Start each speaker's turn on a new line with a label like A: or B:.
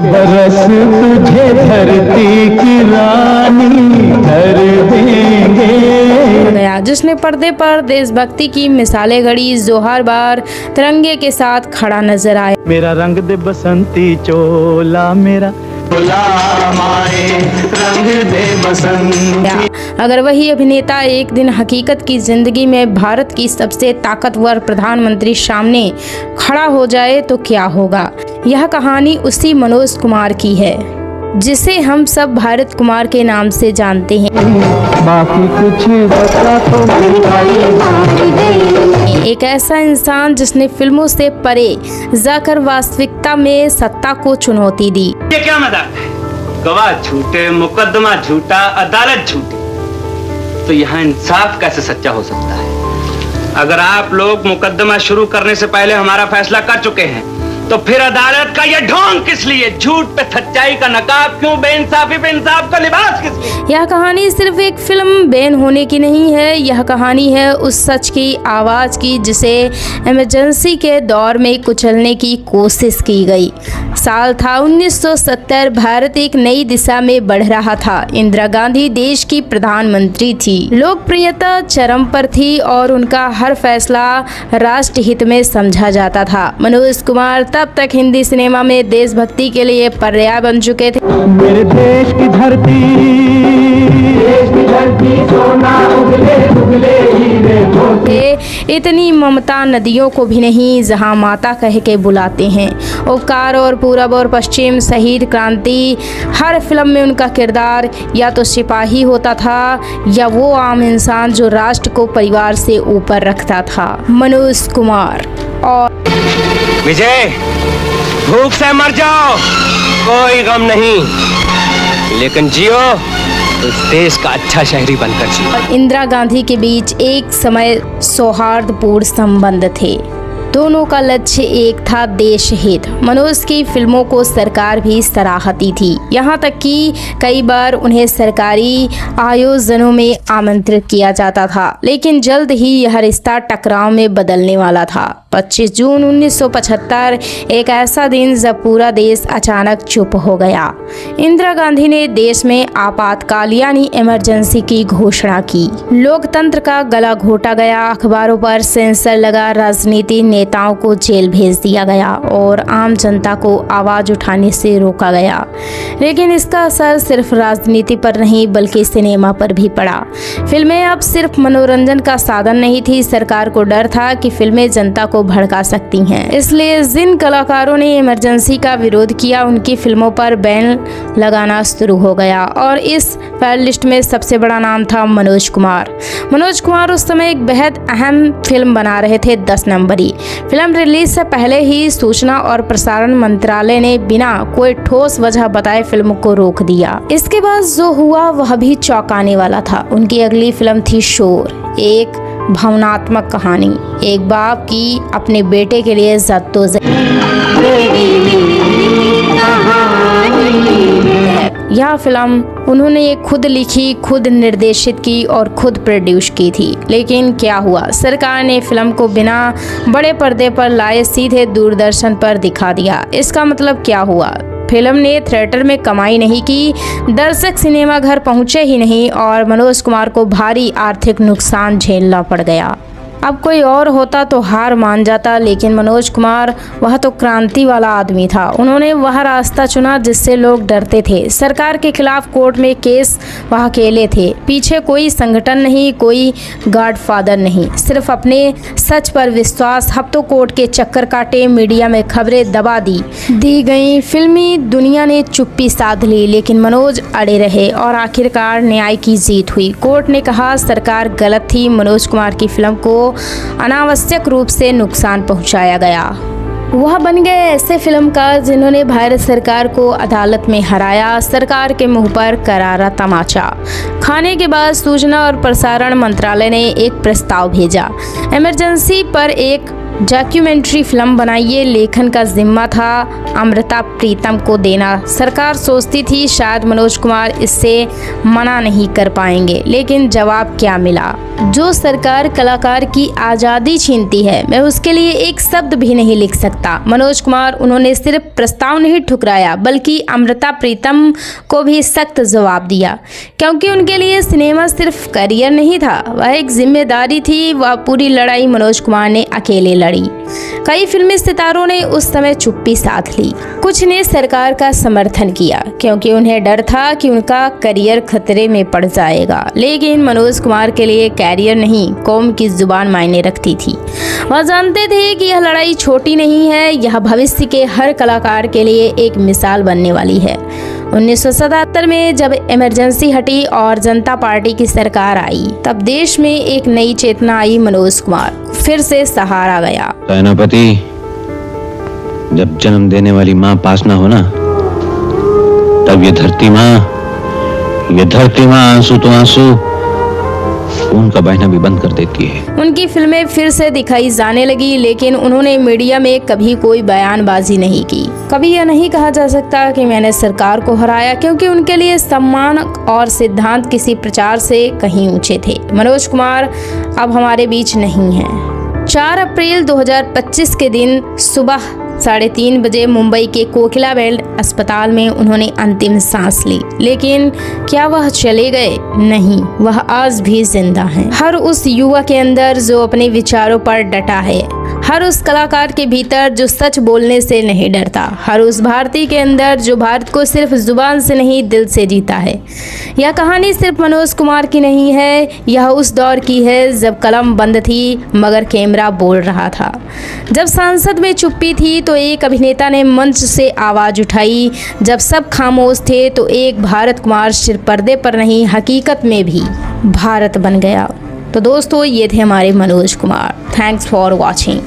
A: बरस तुझे धरती की रानी कर देंगे
B: गया, जिसने पर्दे पर देशभक्ति की मिसालें गढ़ी, जो हर बार तिरंगे के साथ खड़ा नजर आया।
A: मेरा रंग दे बसंती चोला, मेरा रंग दे बसंती।
B: अगर वही अभिनेता एक दिन हकीकत की जिंदगी में भारत की सबसे ताकतवर प्रधानमंत्री सामने खड़ा हो जाए तो क्या होगा। यह कहानी उसी मनोज कुमार की है जिसे हम सब भारत कुमार के नाम से जानते हैं।
A: बाकी कुछ बता तो
B: एक ऐसा इंसान जिसने फिल्मों से परे जाकर वास्तविकता में सत्ता को चुनौती दी।
C: ये क्या मजाक है? गवाह झूठे, मुकदमा झूठा, अदालत झूठी, तो यहाँ इंसाफ कैसे सच्चा हो सकता है? अगर आप लोग मुकदमा शुरू करने से पहले हमारा फैसला कर चुके हैं तो फिर अदालत का ये ढोंग किस लिए? झूठ पे सच्चाई का नकाब क्यों? बेइंसाफी पे इंसाफ का लिबास किस लिए?
B: यह कहानी सिर्फ एक फिल्म बैन होने की नहीं है, यह कहानी है उस सच की आवाज की जिसे इमरजेंसी के दौर में कुचलने की कोशिश की गई। साल था 1970। भारत एक नई दिशा में बढ़ रहा था। इंदिरा गांधी देश की प्रधानमंत्री थी। लोकप्रियता चरम पर थी और उनका हर फैसला राष्ट्र हित में समझा जाता था। मनोज कुमार तब तक हिंदी सिनेमा में देशभक्ति के लिए पर्याय बन चुके थे।
A: मेरे देश की धरती सोना उगले उगले हीरे मोती।
B: इतनी ममता नदियों को भी नहीं जहां माता कह के बुलाते हैं। उपकार और पूरब और पश्चिम, शहीद, क्रांति, हर फिल्म में उनका किरदार या तो सिपाही होता था या वो आम इंसान जो राष्ट्र को परिवार से ऊपर रखता था। मनोज कुमार। और
C: विजय, भूख से मर जाओ, कोई गम नहीं, लेकिन जियो उस देश का अच्छा शहरी बनकर जियो।
B: इंदिरा गांधी के बीच एक समय सौहार्दपूर्ण संबंध थे। दोनों का लक्ष्य एक था, देश हित। मनोज की फिल्मों को सरकार भी सराहती थी, यहाँ तक कि कई बार उन्हें सरकारी आयोजनों में आमंत्रित किया जाता था। लेकिन जल्द ही यह रिश्ता टकराव में बदलने वाला था। 25 जून 1975 एक ऐसा दिन जब पूरा देश अचानक चुप हो गया। इंदिरा गांधी ने देश में आपातकाल यानी इमरजेंसी की घोषणा की। लोकतंत्र का गला घोटा गया, अखबारों पर सेंसर लगा, राजनीति नेताओं को जेल भेज दिया गया और आम जनता को आवाज उठाने से रोका गया। लेकिन इसका असर सिर्फ राजनीति पर नहीं बल्कि सिनेमा पर भी पड़ा। फिल्में अब सिर्फ मनोरंजन का साधन नहीं थी। सरकार को डर था कि फिल्में जनता को भड़का सकती हैं। इसलिए जिन कलाकारों ने इमरजेंसी का विरोध किया उनकी फिल्मों पर बैन लगाना शुरू हो गया और इस फेल लिस्ट में सबसे बड़ा नाम था मनोज कुमार। मनोज कुमार उस समय एक बेहद अहम फिल्म बना रहे थे, 10 नंबरी। फिल्म रिलीज से पहले ही सूचना और प्रसारण मंत्रालय ने बिना कोई ठोस वजह बताए फिल्म को रोक दिया। इसके बाद जो हुआ वह भी चौंकाने वाला था। उनकी अगली फिल्म थी शोर, एक भावनात्मक कहानी, एक बाप की अपने बेटे के लिए यह फिल्म उन्होंने खुद लिखी, खुद निर्देशित की और खुद प्रोड्यूस की थी। लेकिन क्या हुआ, सरकार ने फिल्म को बिना बड़े पर्दे पर लाए सीधे दूरदर्शन पर दिखा दिया। इसका मतलब क्या हुआ? फिल्म ने थिएटर में कमाई नहीं की, दर्शक सिनेमा घर पहुंचे ही नहीं और मनोज कुमार को भारी आर्थिक नुकसान झेलना पड़ गया। अब कोई और होता तो हार मान जाता, लेकिन मनोज कुमार वह तो क्रांति वाला आदमी था। उन्होंने वह रास्ता चुना जिससे लोग डरते थे। सरकार के खिलाफ कोर्ट में केस वह अकेले थे, पीछे कोई संगठन नहीं, कोई गॉडफादर नहीं, सिर्फ अपने सच पर विश्वास। हफ्तों कोर्ट के चक्कर काटे, मीडिया में खबरें दबा दी गई, फिल्मी दुनिया ने चुप्पी साध ली, लेकिन मनोज अड़े रहे और आखिरकार न्याय की जीत हुई। कोर्ट ने कहा सरकार गलत थी, मनोज कुमार की फिल्म को अनावश्यक रूप से नुकसान पहुंचाया गया। वह बन गए ऐसे फिल्मकार जिन्होंने भारत सरकार को अदालत में हराया। सरकार के मुंह पर करारा तमाचा खाने के बाद सूचना और प्रसारण मंत्रालय ने एक प्रस्ताव भेजा। इमरजेंसी पर एक डॉक्यूमेंट्री फिल्म बनाइए, लेखन का जिम्मा था अमृता प्रीतम को देना। सरकार सोचती थी शायद मनोज कुमार इससे मना नहीं कर पाएंगे, लेकिन जवाब क्या मिला। जो सरकार कलाकार की आज़ादी छीनती है, मैं उसके लिए एक शब्द भी नहीं लिख सकता। मनोज कुमार उन्होंने सिर्फ प्रस्ताव नहीं ठुकराया, बल्कि अमृता प्रीतम को भी सख्त जवाब दिया, क्योंकि उनके लिए सिनेमा सिर्फ करियर नहीं था, वह एक जिम्मेदारी थी। वह पूरी लड़ाई मनोज कुमार ने अकेले लड़ी। कई फिल्मी सितारों ने उस समय चुप्पी साध ली, कुछ ने सरकार का समर्थन किया, क्योंकि उन्हें डर था कि उनका करियर खतरे में पड़ जाएगा। लेकिन मनोज कुमार के लिए कैरियर नहीं, कौम की जुबान मायने रखती थी। वह जानते थे कि यह लड़ाई छोटी नहीं है, यह भविष्य के हर कलाकार के लिए एक मिसाल बनने वाली है। 1977 में जब इमरजेंसी हटी और जनता पार्टी की सरकार आई, तब देश में एक नई चेतना आई। मनोज कुमार फिर से सहारा गया।
D: सेनापति, जब जन्म देने वाली माँ पास ना हो ना, तब ये धरती माँ आंसू तो आंसू खून का बहना भी बंद कर देती है।
B: उनकी फिल्में फिर से दिखाई जाने लगी, लेकिन उन्होंने मीडिया में कभी कोई बयानबाजी नहीं की। कभी यह नहीं कहा जा सकता कि मैंने सरकार को हराया, क्योंकि उनके लिए सम्मान और सिद्धांत किसी प्रचार से कहीं ऊंचे थे। मनोज कुमार अब हमारे बीच नहीं हैं। 4 अप्रैल 2025 के दिन सुबह 3:30 बजे मुंबई के कोकिला बेल्ट अस्पताल में उन्होंने अंतिम सांस ली। लेकिन क्या वह चले गए? नहीं, वह आज भी जिंदा हैं। हर उस युवा के अंदर जो अपने विचारों पर डटा है, हर उस कलाकार के भीतर जो सच बोलने से नहीं डरता, हर उस भारतीय के अंदर जो भारत को सिर्फ जुबान से नहीं दिल से जीता है। यह कहानी सिर्फ मनोज कुमार की नहीं है, यह उस दौर की है जब कलम बंद थी मगर कैमरा बोल रहा था, जब संसद में चुप्पी थी तो एक अभिनेता ने मंच से आवाज़ उठाई, जब सब खामोश थे तो एक भारत कुमार सिर्फ पर्दे पर नहीं हकीकत में भी भारत बन गया। तो दोस्तों, ये थे हमारे Manoj Kumar. Thanks for watching.